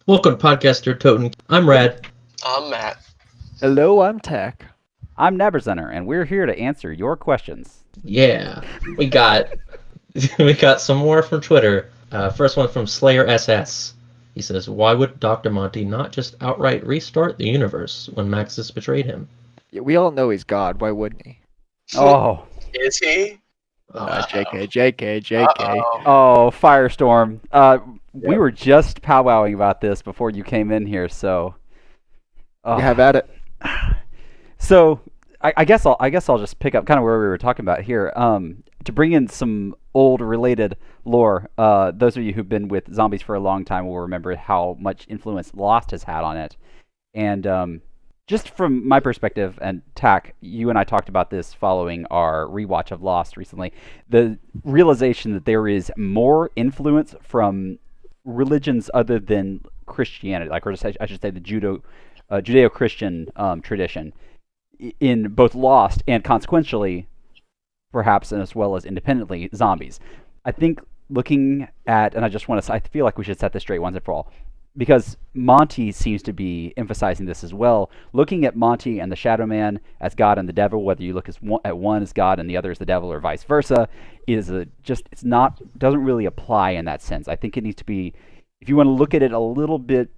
Welcome to Podcaster Toten. I'm Rad. I'm Matt. Hello, I'm Tech. I'm Nebercenter, and we're here to answer your questions. Yeah, we got we got some more from Twitter. First one from Slayer SS. He says, "Why would Dr. Monty not just outright restart the universe when Maxis betrayed him?" Yeah, we all know he's God. Why wouldn't he? Oh, Is he? JK, JK, JK. Uh-oh. oh, Firestorm. We Yep. were just powwowing about this before you came in here, so. You have at it. So I guess I'll just pick up kind of where we were talking about here. To bring in some old related lore. Those of you who've been with zombies for a long time will remember how much influence Lost has had on it. And just from my perspective, and Tack, you and I talked about this following our rewatch of Lost recently. The realization that there is more influence from religions other than Christianity, like, or I should say the Judeo-Christian tradition in both Lost and consequentially, perhaps, and as well as independently, zombies. I think looking at, and I feel like we should set this straight once and for all, because Monty seems to be emphasizing this as well. Looking at Monty and the Shadow Man as God and the devil, whether you look at one as God and the other as the devil, or vice versa, doesn't really apply in that sense. I think it needs to be, if you want to look at it a little bit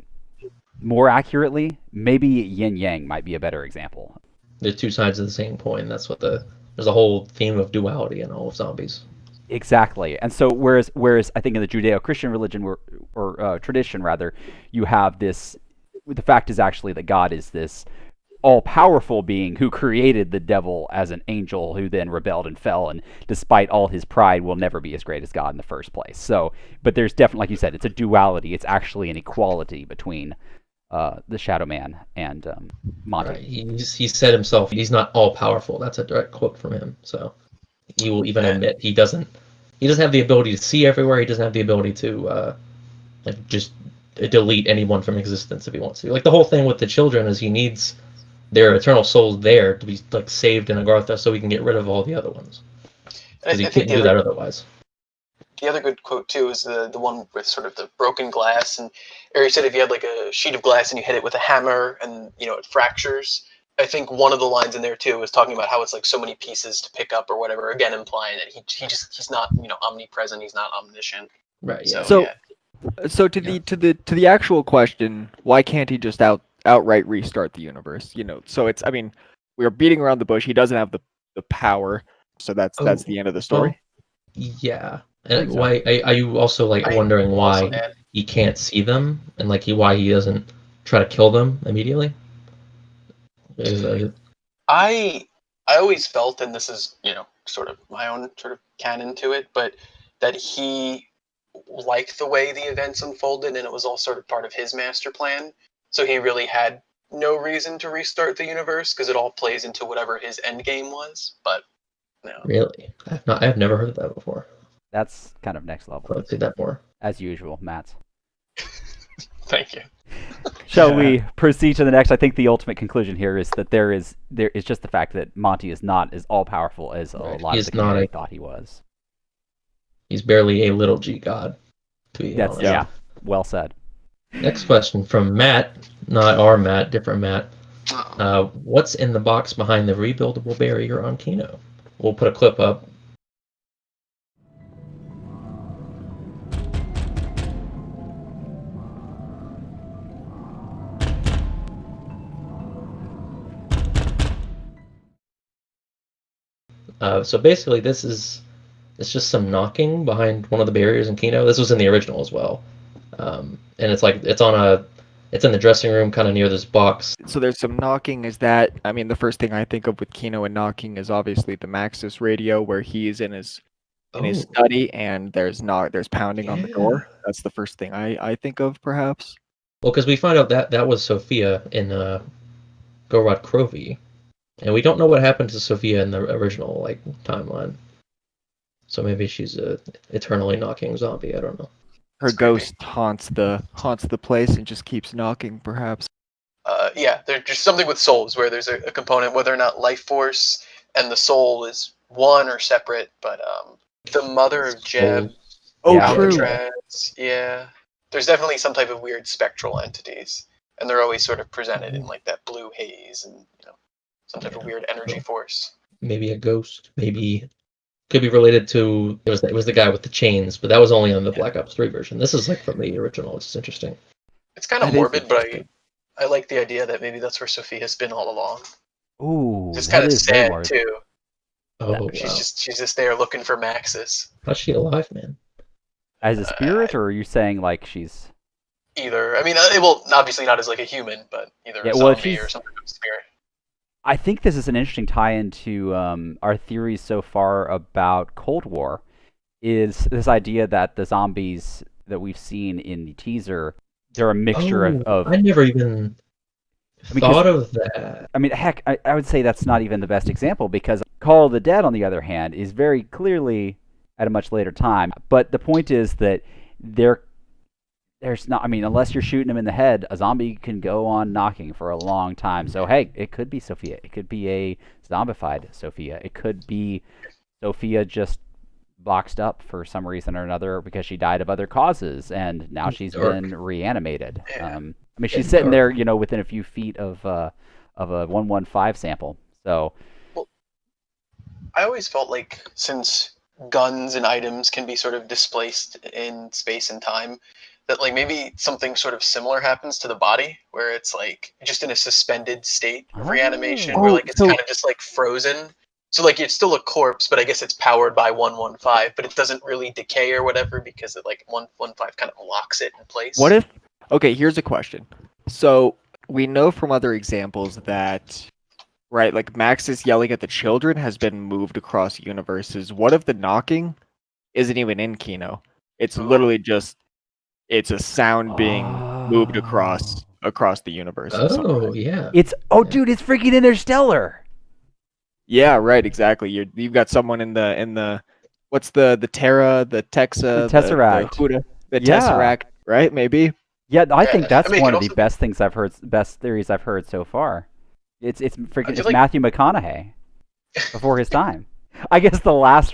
more accurately, maybe yin yang might be a better example. The two sides of the same coin. That's what there's a whole theme of duality in all of zombies. Exactly. And so whereas I think in the Judeo-Christian religion or tradition rather, you have this, the fact is actually that God is this all-powerful being who created the devil as an angel who then rebelled and fell, and despite all his pride will never be as great as God in the first place. So, but there's definitely, like you said, it's a duality. It's actually an equality between the Shadow Man and Monty. Right. He said himself he's not all powerful. That's a direct quote from him. So he will even admit he doesn't have the ability to see everywhere. He doesn't have the ability to just delete anyone from existence if he wants to. Like the whole thing with the children is he needs their eternal souls there to be like saved in Agartha so he can get rid of all the other ones. Because he can't do that otherwise. The other good quote too is the one with sort of the broken glass, and Ari said if you had like a sheet of glass and you hit it with a hammer and it fractures. I think one of the lines in there too is talking about how it's like so many pieces to pick up or whatever. Again, implying that he's not omnipresent. He's not omniscient. Right. Yeah. So to the actual question, why can't he just outright restart the universe? So it's, I mean, we're beating around the bush. He doesn't have the power, so that's the end of the story. Well, yeah. And why are you also wondering why he can't see them and why he doesn't try to kill them immediately? I always felt, and this is sort of my own sort of canon to it, but that he liked the way the events unfolded, and it was all sort of part of his master plan. So he really had no reason to restart the universe because it all plays into whatever his end game was. But no, really, I've never heard of that before. That's kind of next level. Let's see that more. As usual, Matt. Thank you. Shall we proceed to the next? I think the ultimate conclusion here is that there is just the fact that Monty is not as all powerful as a lot of the community thought he was. He's barely a little G god. To be honest. Yeah, well said. Next question from Matt, not our Matt, different Matt. What's in the box behind the rebuildable barrier on Kino? We'll put a clip up. So basically, it's just some knocking behind one of the barriers in Kino. This was in the original as well, and it's in the dressing room, kind of near this box. So there's some knocking. I mean, the first thing I think of with Kino and knocking is obviously the Maxis radio, where he's in his study and there's pounding on the door. That's the first thing I think of, perhaps. Well, because we find out that was Sophia in Gorod Krovi. And we don't know what happened to Sophia in the original timeline. So maybe she's a eternally knocking zombie. I don't know. Her ghost haunts the place and just keeps knocking, perhaps. Yeah, there's just something with souls where there's a component, whether or not life force and the soul is one or separate. But the mother of Jeb, true. Alcatraz, yeah. there's definitely some type of weird spectral entities, and they're always sort of presented in like that blue haze and some type of weird energy force. Maybe a ghost. Maybe could be related to it was the guy with the chains, but that was only on the Black Ops 3 version. This is like from the original. It's interesting. It's kind of That is morbid, but interesting. I like the idea that maybe that's where Sophia's been all along. Ooh, Just that kind of is very sad morbid. too. Oh wow. She's just there looking for Maxis. How's she alive, man? As a spirit, or are you saying like she's? Either, I mean, well, obviously not as like a human, but either Yeah, a well, if zombie she's- or some kind of spirit. I think this is an interesting tie-in to our theories so far about Cold War. Is this idea that the zombies that we've seen in the teaser, they're a mixture of I never even I mean, 'cause- thought of that. I mean, heck, I would say that's not even the best example because Call of the Dead, on the other hand, is very clearly at a much later time. But the point is that there's not. I mean, unless you're shooting them in the head, a zombie can go on knocking for a long time. So hey, it could be Sophia. It could be a zombified Sophia. It could be Sophia just boxed up for some reason or another because she died of other causes and now she's been reanimated. Yeah. I mean, she's sitting there, within a few feet of a 115 sample. So I always felt like since guns and items can be sort of displaced in space and time, that like maybe something sort of similar happens to the body, where it's like just in a suspended state of reanimation, where like it's kind of just like frozen. So like it's still a corpse, but I guess it's powered by 115, but it doesn't really decay or whatever because it like 115 kind of locks it in place. What if? Okay, here's a question. So we know from other examples that, right, like Maxis yelling at the children has been moved across universes. What if the knocking isn't even in Kino? It's literally just it's a sound being moved across the universe. Oh yeah. dude, it's freaking Interstellar. Yeah, right, exactly. You've got someone in the what's the Terra, the Texa, The Tesseract. the Huda, the Yeah. Tesseract, right? Maybe. Yeah, I think that's I mean, one it of the also- best things I've heard, best theories I've heard so far. It's freaking feel it's like- Matthew McConaughey before his time. I guess the last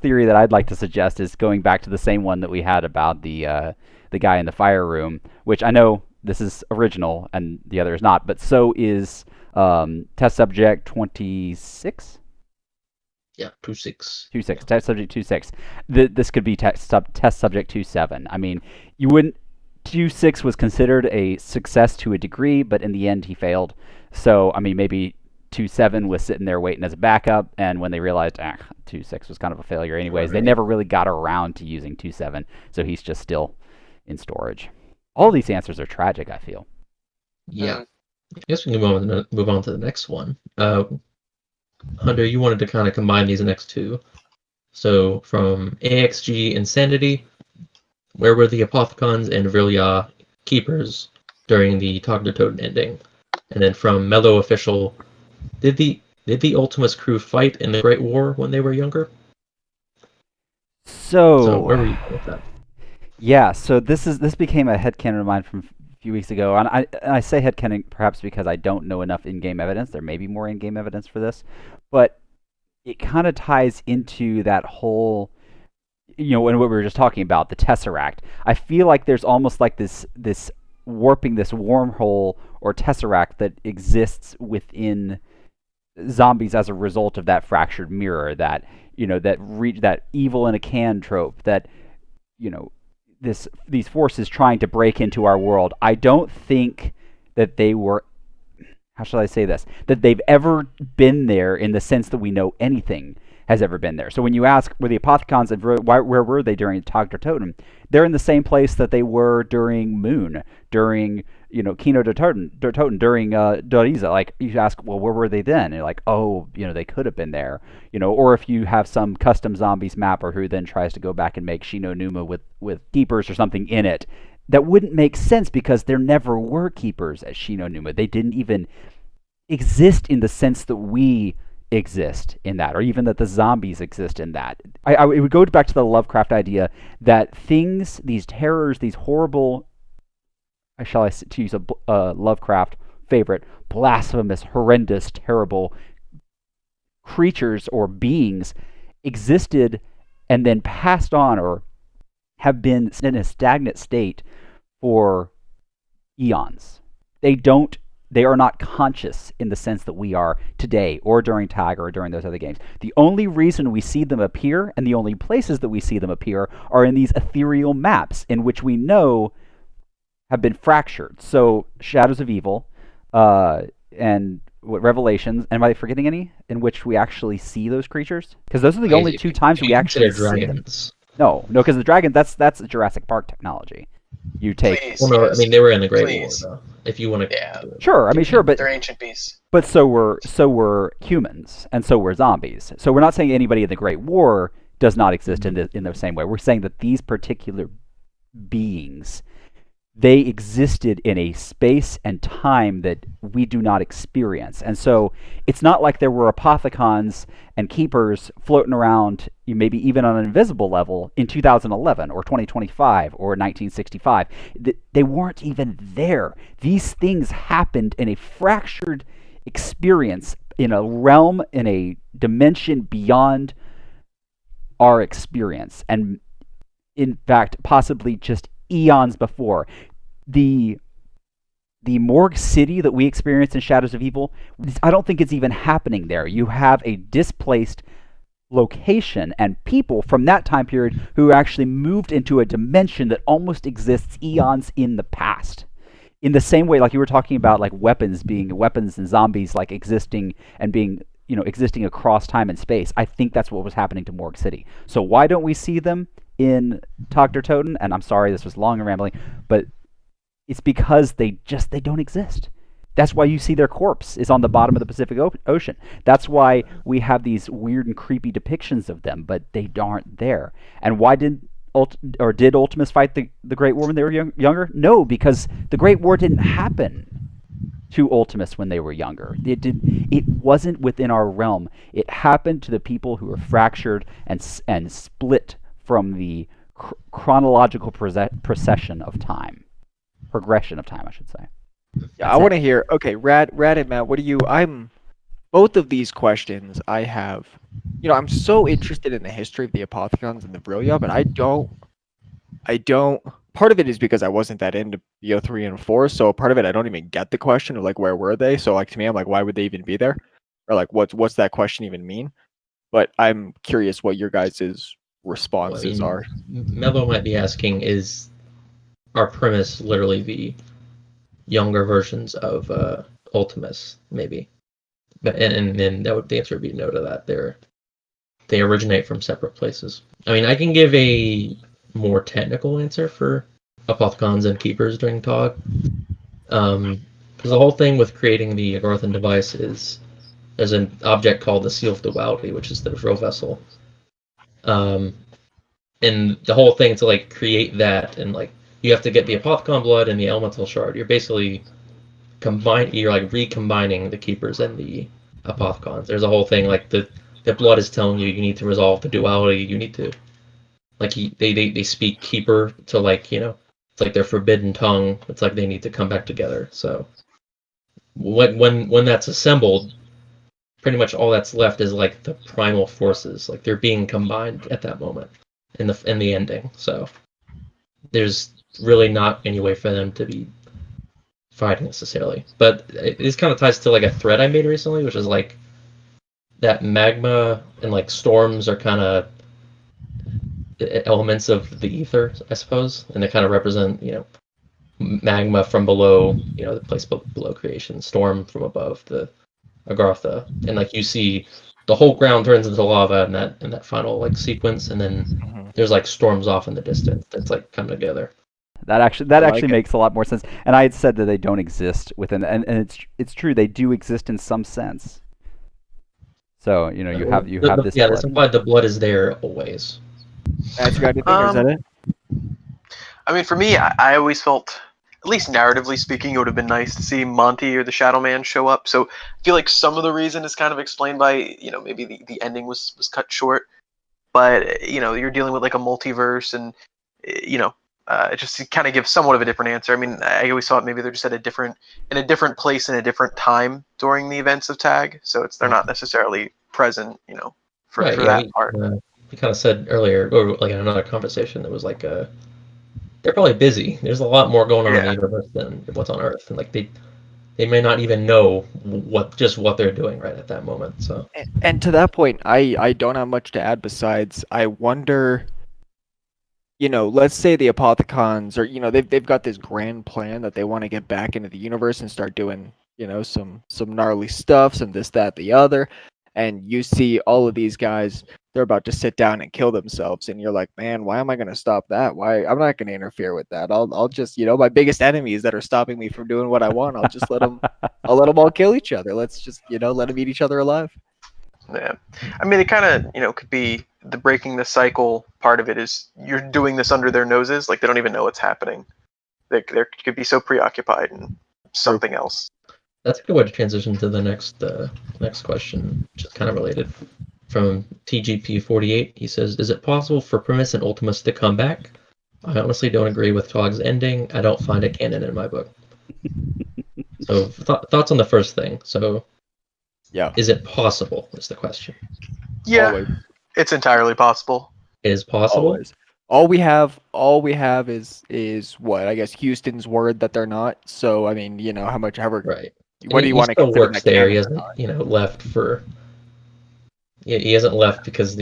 theory that I'd like to suggest is going back to the same one that we had about the guy in the fire room, which I know this is original and the other is not, but so is test subject 26. Yeah, 26. 26, test subject 26. This could be test subject 27. I mean, you wouldn't. 26 was considered a success to a degree, but in the end he failed. So I mean, maybe 27 was sitting there waiting as a backup, and when they realized 26 was kind of a failure anyways, they never really got around to using 27. So he's just still in storage. All these answers are tragic, I feel. Yeah. I guess we can move on to the next one. Hunter, you wanted to kind of combine these next two. So from AXG Insanity, where were the Apothicons and Vilya keepers during the Toten Toten ending? And then from Mellow Official, did the Ultimus crew fight in the Great War when they were younger? So where were you with that? Yeah, so this became a headcanon of mine from a few weeks ago, and I say headcanon perhaps because I don't know enough in-game evidence. There may be more in-game evidence for this, but it kind of ties into that whole, and what we were just talking about, the Tesseract. I feel like there's almost like this warping, this wormhole or Tesseract that exists within zombies as a result of that fractured mirror, that that evil in a can trope, that these forces trying to break into our world. I don't think that they were, how shall I say this, that they've ever been there in the sense that we know anything has ever been there. So when you ask, were the Apothicons, where were they during Tog Toten? They're in the same place that they were during Moon, during Kino de Toten, during Doriza. Like, you ask, well, where were they then? And you're like, oh, they could have been there. Or if you have some custom zombies mapper who then tries to go back and make Shino Numa with keepers or something in it, that wouldn't make sense because there never were keepers at Shino Numa. They didn't even exist in the sense that we exist in that, or even that the zombies exist in that. It would go back to the Lovecraft idea that things, these terrors, these horrible, to use a Lovecraft favorite, blasphemous, horrendous, terrible creatures or beings existed and then passed on or have been in a stagnant state for eons. They are not conscious in the sense that we are today or during Tag or during those other games. The only reason we see them appear and the only places that we see them appear are in these ethereal maps in which we know have been fractured. So Shadows of Evil, and Revelations. Am I forgetting any in which we actually see those creatures? Because those are the only two times we actually see them. No, because the dragon, that's Jurassic Park technology. You take. Please, Well, no, yes, I mean they were in the Great please. War, though. If you want to. Yeah. Sure, I mean sure, but They're ancient beasts. but so were humans, and so were zombies. So we're not saying anybody in the Great War does not exist in the same way. We're saying that these particular beings, they existed in a space and time that we do not experience. And so it's not like there were apothecons and keepers floating around, maybe even on an invisible level, in 2011 or 2025 or 1965. They weren't even there. These things happened in a fractured experience, in a realm, in a dimension beyond our experience. And in fact, possibly just eons before. The Morgue City that we experience in Shadows of Evil, I don't think it's even happening there. You have a displaced location and people from that time period who actually moved into a dimension that almost exists eons in the past. In the same way, like you were talking about, like weapons and zombies, like existing and being, existing across time and space. I think that's what was happening to Morgue City. So why don't we see them in Dr. Toten? And I'm sorry, this was long and rambling, but it's because they don't exist. That's why you see their corpse is on the bottom of the Pacific Ocean. That's why we have these weird and creepy depictions of them, but they aren't there. And why did Ultimus fight the Great War when they were younger? No, because the Great War didn't happen to Ultimus when they were younger. It wasn't within our realm. It happened to the people who were fractured and split from the chronological progression of time, I should say. Yeah, I want to hear. Okay, Rad and Matt, what do you? Both of these questions I have. I'm so interested in the history of the Apothecons and the Brillia, but I don't. Part of it is because I wasn't that into BO3 and 4, so part of it I don't even get the question of like where were they. So like to me, I'm like, why would they even be there, or like what's that question even mean? But I'm curious what your guys' responses are. Mello might be asking, is our premise literally the younger versions of Ultimus, maybe? But and then the answer would be no to that. They originate from separate places. I mean, I can give a more technical answer for Apothecons and Keepers during TOG. Because the whole thing with creating the Agarthan device is there's an object called the Seal of Duality, which is the drill vessel. And the whole thing to like create that, and like you have to get the Apothecon blood and the Elemental Shard. You're basically recombining the Keepers and the Apothecons. There's a whole thing like the blood is telling you need to resolve the duality. You need to they speak Keeper to it's like their forbidden tongue. It's like they need to come back together. So when that's assembled, pretty much all that's left is like the primal forces. Like they're being combined at that moment in the ending. So there's really not any way for them to be fighting necessarily. But this kind of ties to like a thread I made recently, which is like that magma and like storms are kind of elements of the ether, I suppose, and they kind of represent magma from below, the place below creation, storm from above the Agartha, and like you see the whole ground turns into lava in that final like sequence, and then there's like storms off in the distance that's like come together. That actually makes a lot more sense. And I had said that they don't exist within, and it's true, they do exist in some sense. So you have this. Yeah, that's implied the blood is there always. Matt, you got anything, or is that it? I mean, for me, I always felt, at least narratively speaking, it would have been nice to see Monty or the Shadow Man show up. So I feel like some of the reason is kind of explained by, maybe the ending was cut short. But, you're dealing with like a multiverse and, just to kind of give somewhat of a different answer. I mean, I always thought maybe they're just in a different place in a different time during the events of Tag. So they're not necessarily present, for that part. You kind of said earlier, or like in another conversation, that was like they're probably busy. There's a lot more going on in the Yeah. universe than what's on Earth, and like they may not even know what they're doing right at that moment. So And to that point, I don't have much to add besides I wonder, let's say the Apothicons are, they've got this grand plan that they want to get back into the universe and start doing, some gnarly stuff, some this, that, the other. And you see all of these guys, they're about to sit down and kill themselves, and you're like, man, why am I gonna stop that? Why I'm not gonna interfere with that. I'll just, my biggest enemies that are stopping me from doing what I want, I'll let them all kill each other. Let's just, let them eat each other alive. Yeah, I mean, it kind of could be the breaking the cycle part of it is you're doing this under their noses, like they don't even know what's happening. They could be so preoccupied in something else. that's a good way to transition to the next question, which is kind of related. From TGP48, he says, "Is it possible for Primus and Ultimus to come back? I honestly don't agree with Tog's ending. I don't find it canon in my book." So thoughts on the first thing. So Yeah. is it possible is the question. Yeah, Always. it's entirely possible. It is possible. Always. All we have is what I guess Houston's word that they're not. So I mean, however. Right. What do you want to still consider works that there. He canon or hasn't, not? left for. He hasn't left because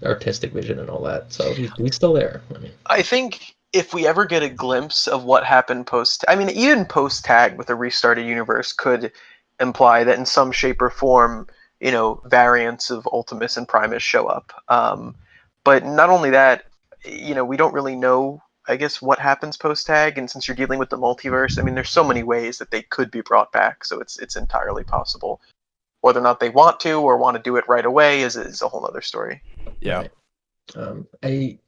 artistic vision and all that. So he's still there. I mean, I think if we ever get a glimpse of what happened I mean, even post tag with a restarted universe could imply that in some shape or form, variants of Ultimus and Primus show up. But not only that, we don't really know, I guess, what happens post tag. And since you're dealing with the multiverse, I mean, there's so many ways that they could be brought back. So it's entirely possible. Whether or not they want to or want to do it right away is a whole other story. Yeah. Right.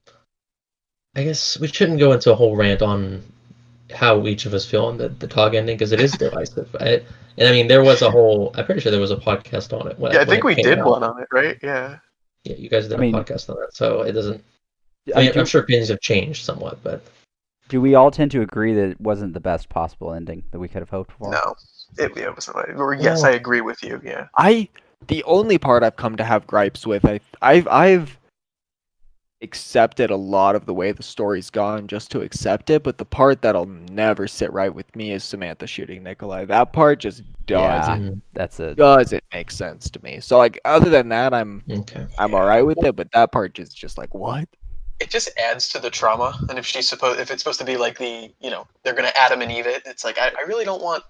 I guess we shouldn't go into a whole rant on how each of us feel on the Tog ending because it is divisive. And I mean, there was I'm pretty sure there was a podcast on it. Yeah, I think it we came did out. one on it, right? Yeah. Yeah, you guys did I mean, a podcast on that, so it doesn't. I'm sure opinions have changed somewhat, but do we all tend to agree that it wasn't the best possible ending that we could have hoped for? No, it wasn't. Or yes, I agree with you. Yeah. The only part I've come to have gripes with, I've accepted a lot of the way the story's gone just to accept it, but the part that'll never sit right with me is Samantha shooting Nikolai. That part just doesn't make sense to me. So like, other than that, I'm all right with it, but that part is just like, what? It just adds to the trauma. And if it's supposed to be like they're gonna Adam and Eve it, it's like I really don't want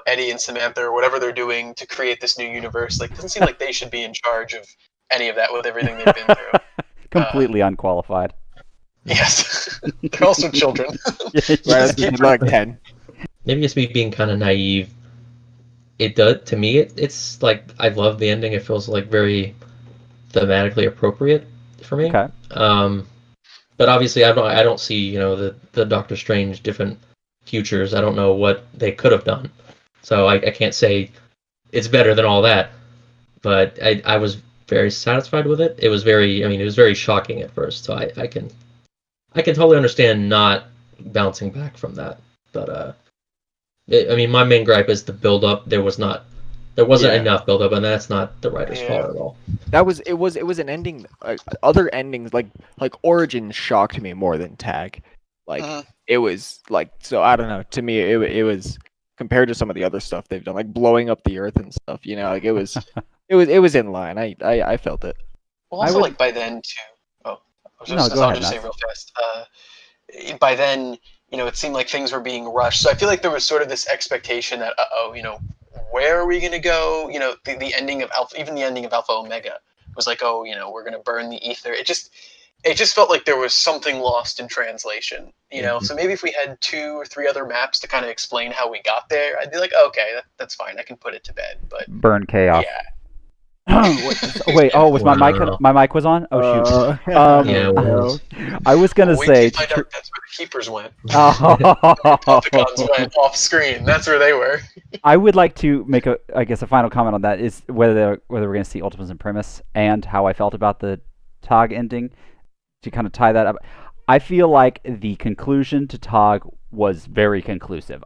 Eddie and Samantha or whatever they're doing to create this new universe. Like, it doesn't seem like they should be in charge of any of that with everything they've been through. Completely unqualified. Yes, they're also children. Right, like 10. Maybe it's me being kind of naive. It does to me. It's like I love the ending. It feels like very thematically appropriate for me. Okay. But obviously, I don't see the Doctor Strange different futures. I don't know what they could have done, so I can't say it's better than all that. But I was very satisfied with it. It was very shocking at first. So I can totally understand not bouncing back from that. But my main gripe is the build up. There wasn't enough build up, and that's not the writer's fault at all. It was an ending. Other endings like Origin shocked me more than Tag. Like it was like, so I don't know. To me, it was compared to some of the other stuff they've done, like blowing up the Earth and stuff. Like it was it was in line. I felt it. Well, also like by then too. Oh, I'll just say real fast. By then, it seemed like things were being rushed. So I feel like there was sort of this expectation that, where are we going to go? The ending of Alpha, even the ending of Alpha Omega was like, we're going to burn the ether. It just felt like there was something lost in translation, So maybe if we had 2 or 3 other maps to kind of explain how we got there, I'd be like, okay, that's fine. I can put it to bed. But burn chaos. Yeah. Wait, was my mic was on? Oh shoot. Yeah, well, I was gonna say that's where the keepers went. Popicons went off screen. That's where they were. I would like to make a final comment on that is whether we're gonna see Ultimus and Primus and how I felt about the Tog ending to kind of tie that up. I feel like the conclusion to Tog was very conclusive.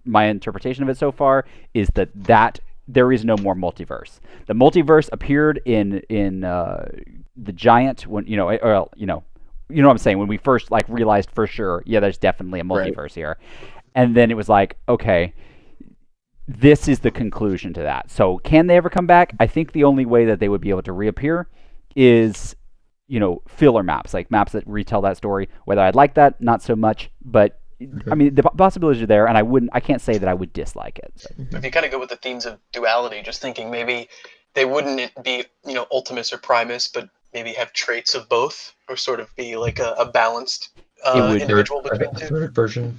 My interpretation of it so far is that there is no more multiverse. The multiverse appeared in the Giant when you know what I'm saying, when we first like realized for sure, yeah, there's definitely a Right. multiverse here, and then it was like, okay, this is the conclusion to that. So can they ever come back? I think the only way that they would be able to reappear is, filler maps, like maps that retell that story. Whether I'd like that, not so much, but I mean the possibilities are there, and I can't say that I would dislike it. So. If you kind of go with the themes of duality, just thinking maybe they wouldn't be, Ultimus or Primus, but maybe have traits of both, or sort of be like a balanced It would- individual a between the two. third version,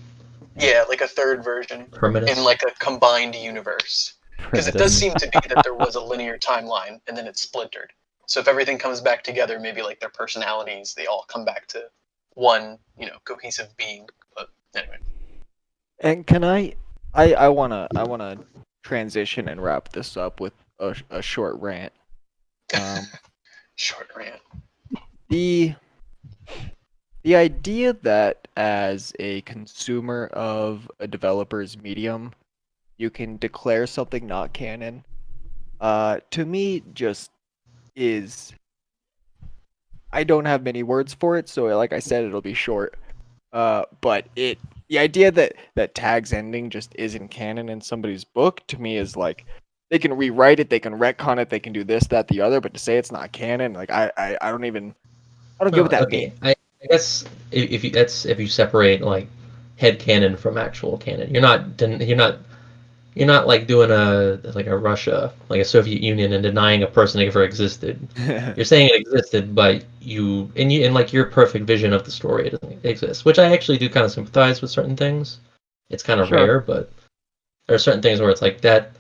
Yeah, like a third version Terminus. in like a combined universe. Because it does seem to be that there was a linear timeline and then it splintered. So if everything comes back together, maybe like their personalities, they all come back to one, cohesive being. But anyway. And can I wanna transition and wrap this up with a short rant. Short rant. The idea that as a consumer of a developer's medium, you can declare something not canon, to me just is. I don't have many words for it, so like I said, it'll be short. But the idea that Tag's ending just isn't canon in somebody's book to me is like they can rewrite it, they can retcon it, they can do this, that, the other, but to say it's not canon, like I don't get what that okay. means. I guess if you separate like head canon from actual canon, you're not like doing a Russia, like a Soviet Union, and denying a person ever existed. You're saying it existed, but in like your perfect vision of the story, it doesn't exist. Which I actually do kind of sympathize with certain things. It's kind of Sure. rare, but there are certain things where it's like that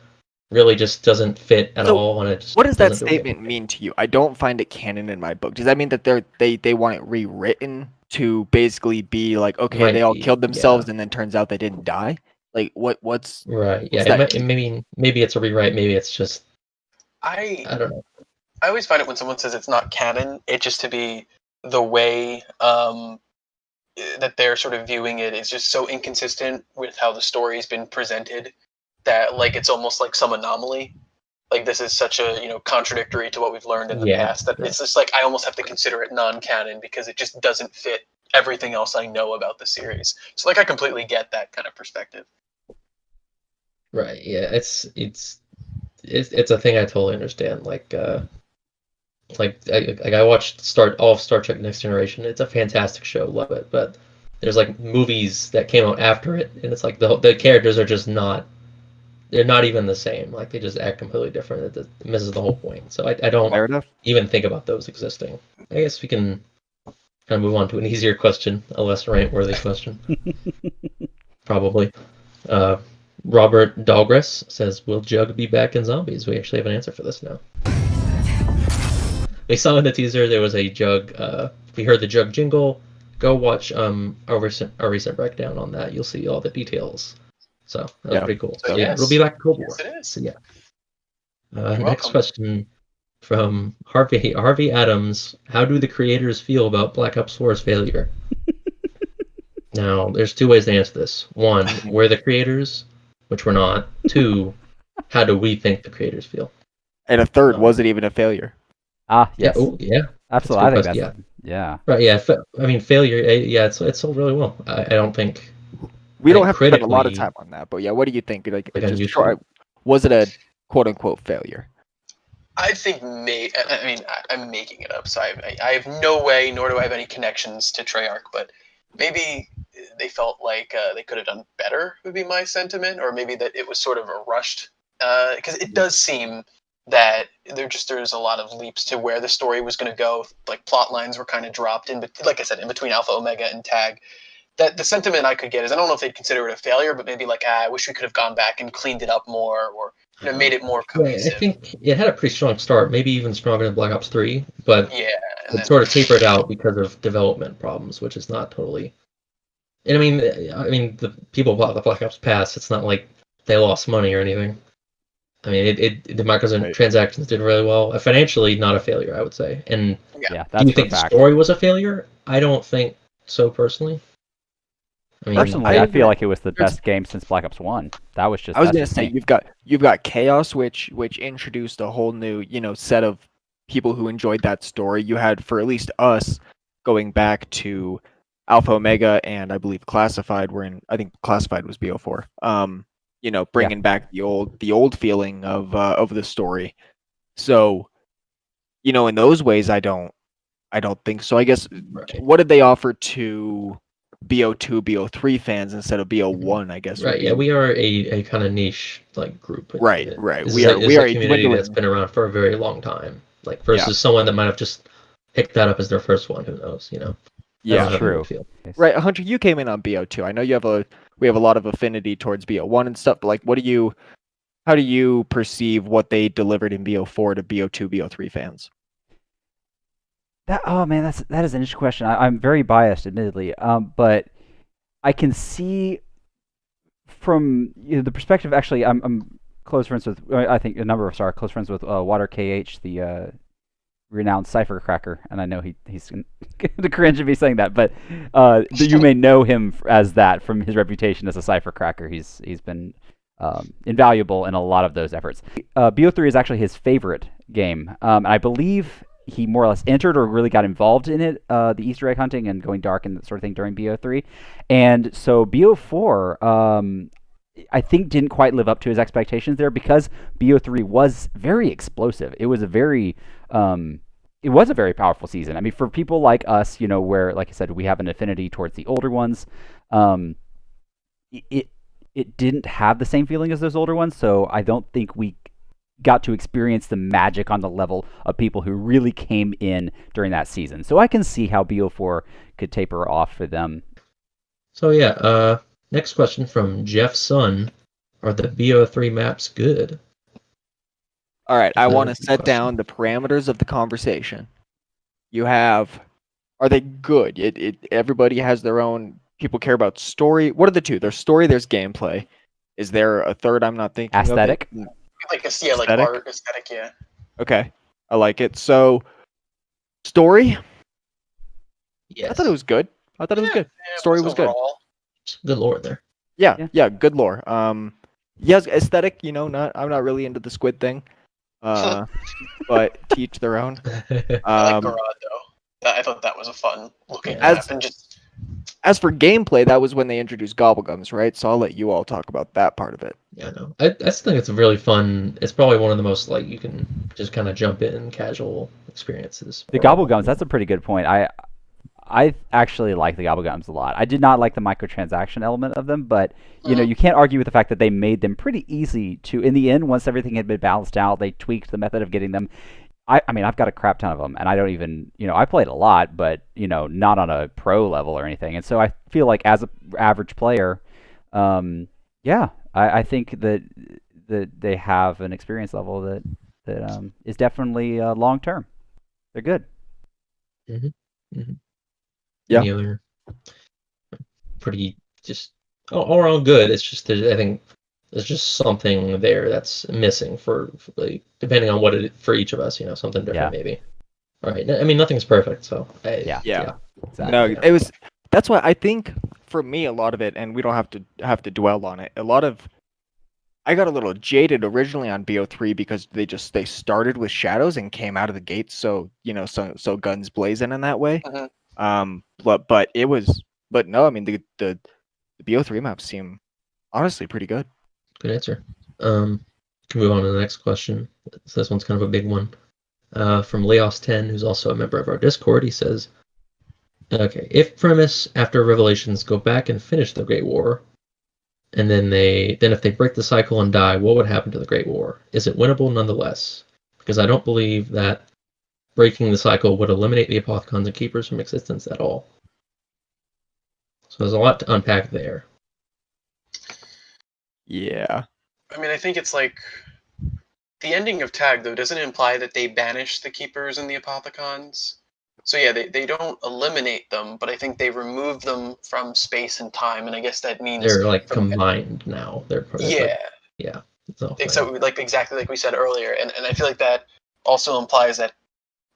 really just doesn't fit at So, all, and it just What does that doesn't do statement anything. mean to you? I don't find it canon in my book. Does that mean that they want it rewritten to basically be like, okay, Might they all be, killed yeah. themselves and then turns out they didn't die? Like what's Right. Yeah. that Maybe it's a rewrite. Maybe it's just I I don't know. I always find it when someone says it's not canon, it just to be the way that they're sort of viewing it is just so inconsistent with how the story's been presented that like it's almost like some anomaly. Like this is such a contradictory to what we've learned in the Yeah. past that it's just like I almost have to consider it non-canon because it just doesn't fit everything else I know about the series. So like I completely get that kind of perspective. Right. Yeah. It's a thing I totally understand. I watched all of Star Trek Next Generation. It's a fantastic show, love it. But there's like movies that came out after it, and it's like the characters are just not. They're not even the same. Like they just act completely different. It misses the whole point. So I don't fair enough? even think about those existing. I guess we can kind of move on to an easier question, a less rant-worthy question, probably. Uh, Robert Dahlgress says, "Will Jug be back in Zombies?" We actually have an answer for this now. We saw in the teaser there was a Jug. We heard the Jug jingle. Go watch our recent breakdown on that. You'll see all the details. So that was pretty cool. So yeah, yes. it'll be back Cold War. Yes, it is. So yeah. You're Next welcome. question from Harvey Adams. How do the creators feel about Black Ops 4's failure? Now, there's two ways to answer this. One, we're the creators, which we're not. Two, how do we think the creators feel? And a third, was it even a failure? Yes. Yeah. Oh, yeah. Absolutely. I think That's that's yeah. Right. Yeah. I mean, failure. Yeah. It's sold really well. I don't think. We I don't think have to spend a lot of critically- time on that, but yeah, what do you think? Like Like on just YouTube. short, was it a quote unquote failure? I think I'm making it up, so I have no way, nor do I have any connections to Treyarch, but maybe they felt like they could have done better, would be my sentiment, or maybe that it was sort of a rushed, because it does seem that there's a lot of leaps to where the story was going to go, like plot lines were kind of dropped in, like I said, in between Alpha Omega and Tag. That the sentiment I could get is I don't know if they'd consider it a failure, but maybe like I wish we could have gone back and cleaned it up more, or made it more Yeah, I cohesive. think it had a pretty strong start, maybe even stronger than Black Ops 3, but Yeah, and it then sort of tapered out because of development problems, which is not totally. And I mean, the people bought the Black Ops Pass. It's not like they lost money or anything. I mean, the microtransactions did really well. Financially, not a failure, I would say. And Yeah, do that's you for a think the fact. story was a failure? I don't think so, personally. I mean, Personally, I I- feel like it was the there's- best game since Black Ops 1. That was just. I was that's gonna just say me. you've got Chaos, which introduced a whole new set of people who enjoyed that story. You had, for at least us, going back to Alpha Omega and I believe Classified I think Classified was BO4. Bringing back the old feeling of the story. So, in those ways, I don't think so. I guess Right. what did they offer to BO2, BO3 fans instead of BO1? I guess Right. Yeah, we are a kind of niche group. Right. This We is are a a community that's dwindling. been around for a very long time. Versus someone that might have just picked that up as their first one. Who knows? I don't know how people would feel. Right, Hunter, you came in on BO2. I know we have a lot of affinity towards BO1 and stuff, but how do you perceive what they delivered in BO4 to BO2, BO3 fans? That that is an interesting question. I'm very biased, admittedly, but I can see from the perspective. Actually, I'm close friends with. I think a number of us are close friends with Water KH, the renowned cipher cracker, and I know he's going to cringe at me saying that, but you may know him as that from his reputation as a cipher cracker. He's been invaluable in a lot of those efforts. BO3 is actually his favorite game. I believe he more or less entered or really got involved in it, the Easter egg hunting and going dark and that sort of thing during BO3. And so BO4, I think didn't quite live up to his expectations there because BO3 was very explosive. It was a very powerful season. I mean, for people like us, where, like I said, we have an affinity towards the older ones, it didn't have the same feeling as those older ones. So I don't think we got to experience the magic on the level of people who really came in during that season. So I can see how BO4 could taper off for them. So yeah, next question from Jeff Sun. Are the BO3 maps good? All right, I want to set down the parameters of the conversation. Are they good? Everybody has their own. People care about story. What are the two? There's story. There's gameplay. Is there a third I'm not thinking Aesthetic? of? Aesthetic? Like art aesthetic, yeah. Okay, I like it. So, story. Yes. I thought it was good. Yeah, Story was good. Good lore there. Yeah, good lore. Yes, aesthetic. I'm not really into the squid thing. But to each their own. I like Garad though. I thought that was a fun looking as map. And just as for gameplay, that was when they introduced Gobblegums, right? So I'll let you all talk about that part of it. Yeah, no. I just think it's really fun. It's probably one of the most you can just kind of jump in casual experiences. The Gobblegums, that's a pretty good point. I actually like the Gobblegums a lot. I did not like the microtransaction element of them, but you can't argue with the fact that they made them pretty easy to. In the end, once everything had been balanced out, they tweaked the method of getting them. I mean, I've got a crap ton of them, and I don't even, I played a lot, but not on a pro level or anything. And so I feel like as an average player, I think that they have an experience level that is definitely long term. They're good. Mm-hmm. Mm-hmm. Yeah. Any other pretty just all around good. It's just I think there's just something there that's missing for depending on what it for each of us. Something different maybe. All right. I mean, nothing's perfect, so yeah. Exactly. No, it was. That's why I think for me a lot of it, and we don't have to dwell on it. I got a little jaded originally on BO3 because they started with shadows and came out of the gates, so so guns blazing in that way. But it was, but no, I mean the BO3 maps seem honestly pretty good. Good answer. Can move on to the next question. So this one's kind of a big one. From Leos10, who's also a member of our Discord, he says, "Okay, if Premise after Revelations go back and finish the Great War, and then if they break the cycle and die, what would happen to the Great War? Is it winnable nonetheless? Because I don't believe that breaking the cycle would eliminate the Apothicons and Keepers from existence at all." So there's a lot to unpack there. Yeah. I mean, I think it's like the ending of Tag though doesn't imply that they banish the Keepers and the Apothicons. So yeah, they don't eliminate them, but I think they remove them from space and time, and I guess that means they're combined now. They're yeah. Except exactly like we said earlier, and I feel like that also implies that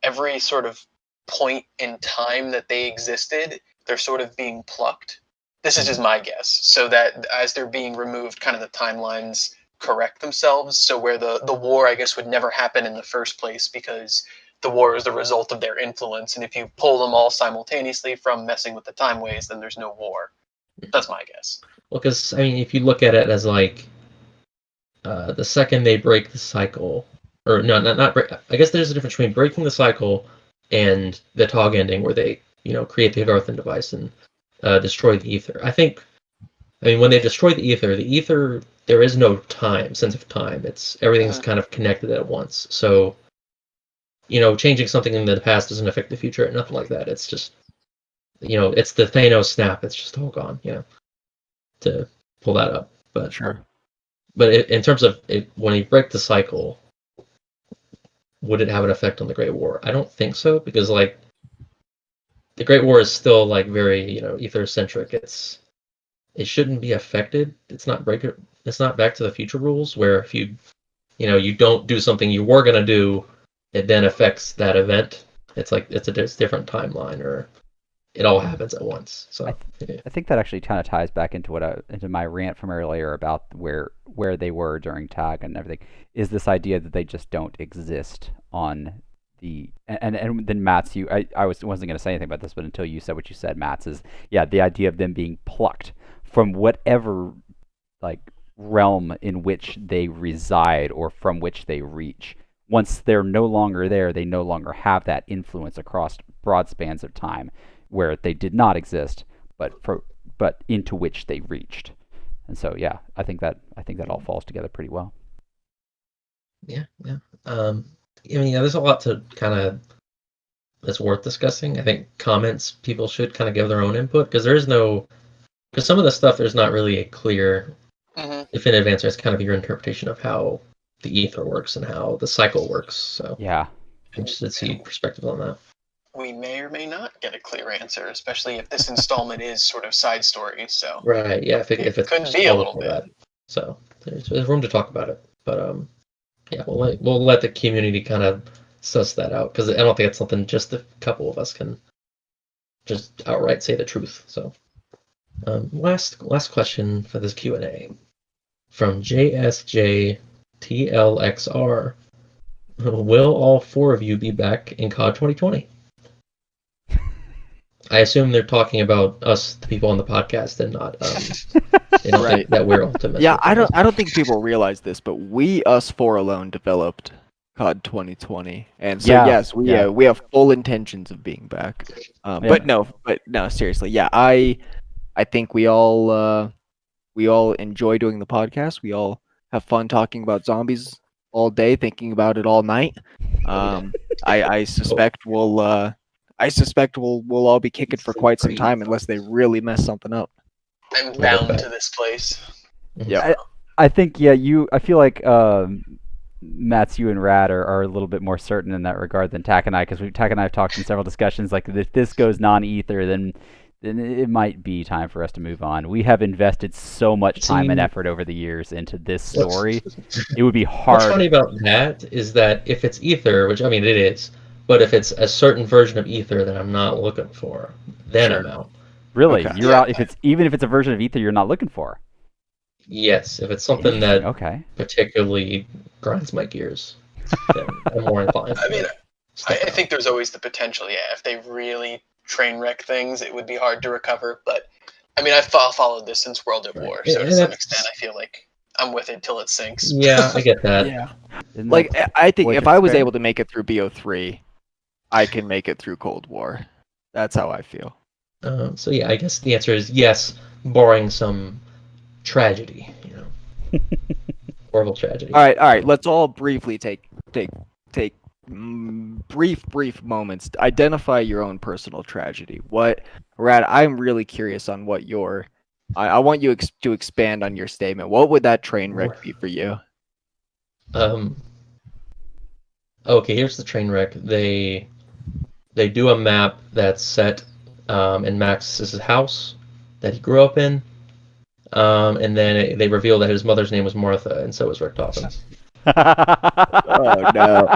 every sort of point in time that they existed, they're sort of being plucked. This is just my guess. So that as they're being removed, kind of the timelines correct themselves. So where the war, I guess, would never happen in the first place because the war is the result of their influence, and if you pull them all simultaneously from messing with the time waves, then there's no war. That's my guess. Well, because I mean, if you look at it as like the second they break the cycle, or no, not break. I guess there's a difference between breaking the cycle and the Tog ending, where they create the Agarthan device and destroy the ether. I mean, when they destroy the ether, there is no sense of time. Everything's kind of connected at once. So, changing something in the past doesn't affect the future, nothing like that. It's just, it's the Thanos snap. It's just all gone, to pull that up. But Sure. But in terms of when you break the cycle, would it have an effect on the Great War? I don't think so, because like the Great War is still like very ether centric. It shouldn't be affected. It's not Back to the Future rules where if you don't do something you were gonna do, it then affects that event. It's like it's a different timeline, or it all happens at once. So I think that actually kind of ties back into into my rant from earlier about where they were during tag and everything, is this idea that they just don't exist on the and then Matt's I wasn't going to say anything about this, but until you said what you said, Matt's, is the idea of them being plucked from whatever like realm in which they reside or from which they reach. Once they're no longer there, they no longer have that influence across broad spans of time where they did not exist, but into which they reached. And so I think that all falls together pretty well. Yeah. I mean, there's a lot to kind of that's worth discussing. I think people should kind of give their own input, because because some of the stuff there's not really a clear definitive answer. It's kind of your interpretation of how the ether works and how the cycle works. So yeah, I'm interested to see perspective on that. We may or may not get a clear answer, especially if this installment is sort of side story. So right, yeah, if it it's could be a little bit. That. So there's room to talk about it, but we'll let the community kind of suss that out, because I don't think it's something just a couple of us can just outright say the truth. So last question for this Q&A from JSJTLXR. Will all four of you be back in COD 2020? I assume they're talking about us, the people on the podcast, and not they don't think that we're ultimate. Yeah, I don't think people realize this, but us four alone developed COD 2020, and so yes, we have full intentions of being back. But no, seriously, I think we all enjoy doing the podcast. We all have fun talking about zombies all day, thinking about it all night. I suspect we'll all be kicking for quite some time unless they really mess something up. I'm bound to this place. Yeah, I think I feel like Mats, you and Rad are a little bit more certain in that regard than Tak and I, because Tak and I have talked in several discussions. Like, if this goes non-ether, then it might be time for us to move on. We have invested so much time and effort over the years into this story. It would be hard. What's funny about that is that if it's ether, which I mean it is, but if it's a certain version of ether that I'm not looking for, then I'm out. Really? Okay. You're out if it's a version of ether you're not looking for? Yes, if it's something that particularly grinds my gears, then I'm more inclined. I mean, I think there's always the potential. Yeah, if they really train wreck things, it would be hard to recover. But I mean, I've followed this since World at War, so to some extent, I feel like I'm with it till it sinks. Yeah, I get that. Yeah, like I think if I was able to make it through BO3, I can make it through Cold War. That's how I feel. So I guess the answer is yes, barring some tragedy, horrible tragedy. All right. Let's all briefly take brief moments to identify your own personal tragedy. Rad, I'm really curious on what I want you to expand on your statement. What would that train wreck be for you? Okay, here's the train wreck. They do a map that's set in Max's house that he grew up in, and then they reveal that his mother's name was Martha, and so was Richtofen. Oh no!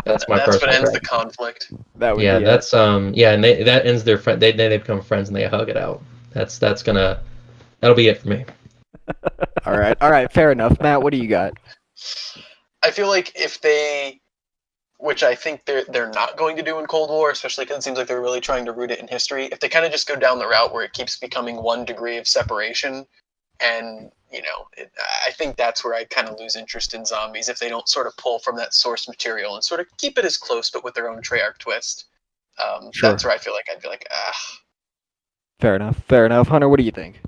That's my That's personal. what ends the conflict. That would and that ends their friend. They become friends and they hug it out. That'll be it for me. All right, fair enough. Matt, what do you got? I feel like if they which I think they're not going to do in Cold War, especially because it seems like they're really trying to root it in history. If they kind of just go down the route where it keeps becoming 1 degree of separation, and I think that's where I kind of lose interest in zombies if they don't sort of pull from that source material and sort of keep it as close, but with their own Treyarch twist. Sure. That's where I feel like I'd be like, Fair enough. Hunter, what do you think?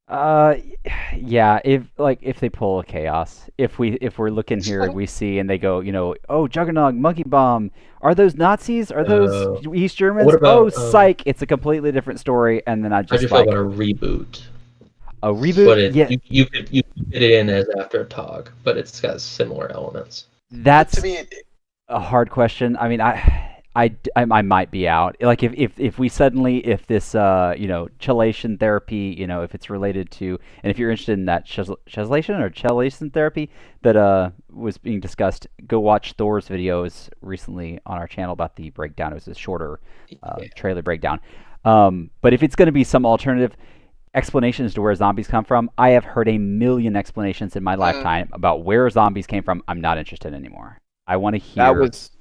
Yeah, if they pull a chaos, if we're looking here and we see and they go, oh, Juggernaut, Monkey Bomb, are those Nazis? Are those East Germans? What about, psych, it's a completely different story. And then I How'd just you feel about a reboot? a reboot. But Yeah, you could fit it in as after a TOG, but it's got similar elements. that's to me, a hard question. I mean, I might be out. Like if we suddenly, if this chelation therapy, if it's related to, and if you're interested in that chelation or chelation therapy that was being discussed, go watch Thor's videos recently on our channel about the breakdown. It was a shorter trailer breakdown. But if it's going to be some alternative explanation as to where zombies come from, I have heard a million explanations in my lifetime about where zombies came from. I'm not interested anymore. I want to hear. That was.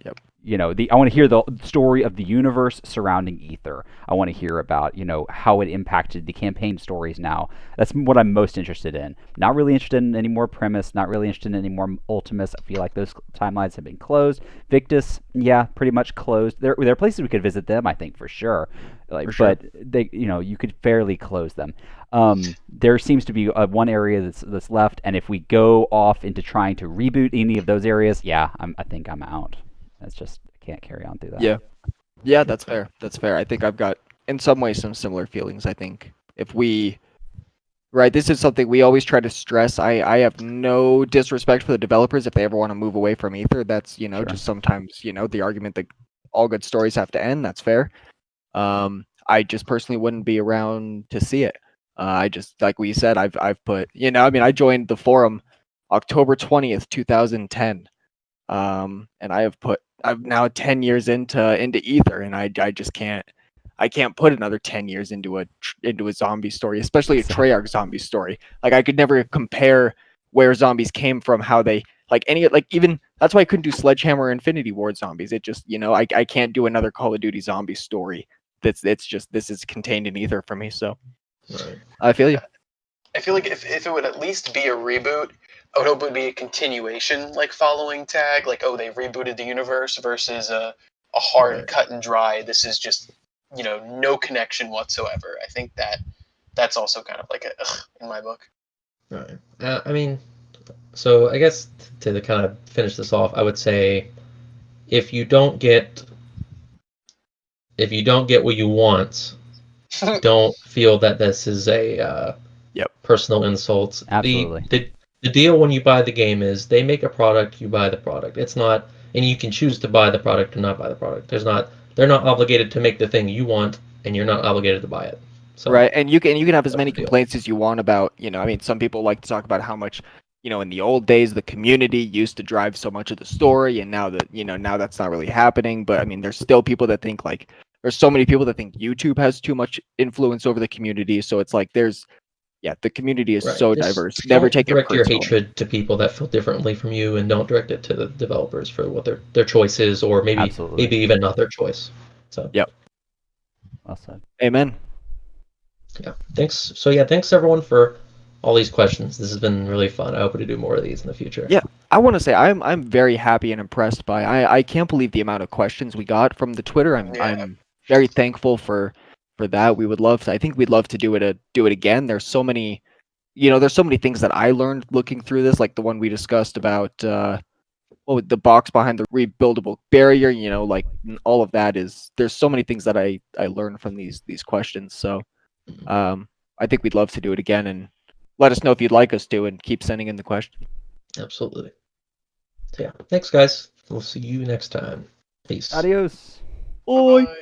Yep. I want to hear the story of the universe surrounding Ether. I want to hear about, how it impacted the campaign stories now. That's what I'm most interested in. Not really interested in any more premise, not really interested in any more Ultimus. I feel like those timelines have been closed. Victus, yeah, pretty much closed. There are places we could visit them, I think, for sure. But they, you could fairly close them. There seems to be one area that's left, and if we go off into trying to reboot any of those areas, I think I'm out. That's just, I can't carry on through that. Yeah, that's fair. I think I've got, in some ways, some similar feelings. I think if we, right, this is something we always try to stress. I have no disrespect for the developers if they ever want to move away from Ether. That's, Sure. just sometimes, the argument that all good stories have to end. That's fair. I just personally wouldn't be around to see it. I just, like we said, I've put, I joined the forum October 20th, 2010. And I'm now 10 years into Ether, and I just can't put another 10 years into a zombie story, especially a Treyarch zombie story. Like, I could never compare where zombies came from, how they even that's why I couldn't do Sledgehammer or Infinity Ward zombies. It just, I can't do another Call of Duty zombie story. It's just, this is contained in Ether for me. So Right. I feel you. I feel like if it would at least be a reboot, I would hope it would be a continuation, like following Tag, like, oh, they rebooted the universe versus a hard Right. cut and dry. This is just, no connection whatsoever. I think that's also kind of like a ugh in my book. Right. I mean, so I guess to kind of finish this off, I would say if you don't get what you want, don't feel that this is a personal insult. Absolutely. The deal when you buy the game is they make a product, you buy the product. It's not, and you can choose to buy the product or not buy the product. They're not obligated to make the thing you want, and you're not obligated to buy it. So, right, and you can have as that's many the deal. complaints as you want about, some people like to talk about how much, in the old days the community used to drive so much of the story, and now that, now that's not really happening. But I mean, there's still people that think there's so many people that think YouTube has too much influence over the community. So it's like the community is Right. so Just diverse. Never don't take it direct your personally. hatred to people that feel differently from you, and don't direct it to the developers for what their choice is, or maybe Absolutely. even not their choice. So Yep. Well said. Amen. yeah, thanks. So yeah, thanks everyone for all these questions. This has been really fun. I hope to do more of these in the future. Yeah, I want to say I'm very happy and impressed by. I can't believe the amount of questions we got from the Twitter. I'm very thankful for that. I think we'd love to do it again. There's so many, there's so many things that I learned looking through this, like the one we discussed about the box behind the rebuildable barrier. Like all of that there's so many things that I learned from these questions. So I think we'd love to do it again, and let us know if you'd like us to, and keep sending in the question. Absolutely. So yeah, thanks guys. We'll see you next time. Peace. Adios. Bye. Bye.